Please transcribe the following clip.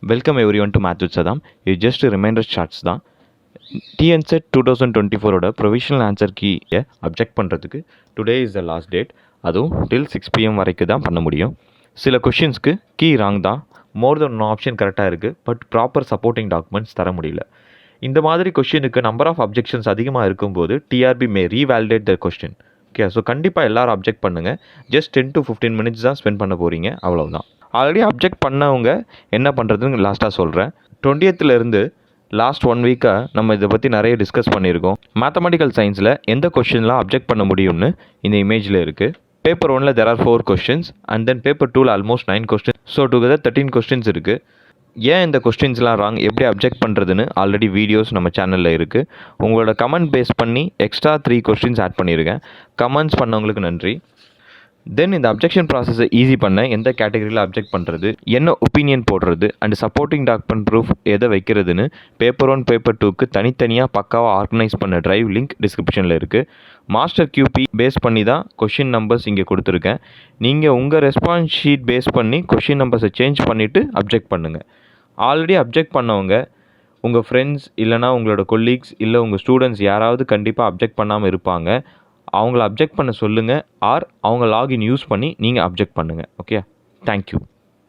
Welcome every one to math with Saddam. இது just reminder shorts தான். TNSET 2024 provisional answer கீயை object பண்ணுறதுக்கு today is the last date. அதுவும் டில் 6 PM வரைக்கும் தான் பண்ண முடியும். சில கொஷின்ஸ்க்கு கீ ராங் தான், மோர் தென் ஒன் ஆப்ஷன் கரெக்டாக இருக்குது, பட் ப்ராப்பர் சப்போர்ட்டிங் டாக்குமெண்ட்ஸ் தர முடியல. இந்த மாதிரி கொஷினுக்கு நம்பர் ஆஃப் அப்ஜெக்ஷன்ஸ் அதிகமாக இருக்கும்போது TRP may revalidate the question. Okay, so கண்டிப்பாக எல்லோரும் அப்ஜெக்ட் பண்ணுங்கள். ஜஸ்ட் 10 to 15 minutes தான் ஸ்பெண்ட் பண்ண போகிறீங்க, அவ்வளோதான். ஆல்ரெடி அப்ஜெக்ட் பண்ணவங்க என்ன பண்ணுறதுன்னு லாஸ்ட்டாக சொல்கிறேன். 20th லாஸ்ட் 1 வீக்காக நம்ம இதை பற்றி நிறைய டிஸ்கஸ் பண்ணியிருக்கோம். மேத்தமெட்டிக்கல் சயின்ஸில் எந்த கொஷின்லாம் அப்ஜெக்ட் பண்ண முடியும்னு இந்த இமேஜில் இருக்குது. பேப்பர் 1ல் there are 4 questions and then paper 2ல் almost 9 questions. So together 13 questions இருக்குது. ஏன் இந்த கொஸ்டின்ஸ்லாம் ராங், எப்படி அப்ஜெக்ட் பண்ணுறதுன்னு ஆல்ரெடி வீடியோஸ் நம்ம சேனலில் இருக்குது. உங்களோட கமெண்ட் பேஸ் பண்ணி எக்ஸ்ட்ரா 3 questions ஆட் பண்ணியிருக்கேன். கமெண்ட்ஸ் பண்ணவங்களுக்கு நன்றி. தென் இந்த அப்ஜெக்ஷன் ப்ராசஸை ஈஸி பண்ண எந்த கேட்டகரியில் அப்ஜெக்ட் பண்ணுறது, என்ன ஒப்பீனியன் போடுறது அண்ட் சப்போர்ட்டிங் டாக்குமெண்ட் ப்ரூஃப் எதை வைக்கிறதுன்னு பேப்பர் 1 பேப்பர் 2க்கு தனித்தனியாக பக்காவாக ஆர்கனைஸ் பண்ண ட்ரைவ் லிங்க் டிஸ்கிரிப்ஷனில் இருக்குது. மாஸ்டர் கியூபி பேஸ் பண்ணி தான் கொஷின் நம்பர்ஸ் இங்கே கொடுத்துருக்கேன். நீங்கள் உங்கள் ரெஸ்பான்ஸ் ஷீட் பேஸ் பண்ணி கொஷின் நம்பர்ஸை சேஞ்ச் பண்ணிவிட்டு அப்ஜெக்ட் பண்ணுங்கள். ஆல்ரெடி அப்ஜெக்ட் பண்ணவங்க உங்கள் ஃப்ரெண்ட்ஸ் இல்லைனா உங்களோட கொலீக்ஸ் இல்லை உங்கள் ஸ்டூடெண்ட்ஸ் யாராவது கண்டிப்பாக அப்ஜெக்ட் பண்ணாமல் இருப்பாங்க. அவங்கள அப்ஜெக்ட் பண்ண சொல்லுங்கள், ஆர் அவங்க லாகின் யூஸ் பண்ணி நீங்கள் அப்ஜெக்ட் பண்ணுங்கள். Okay, thank you.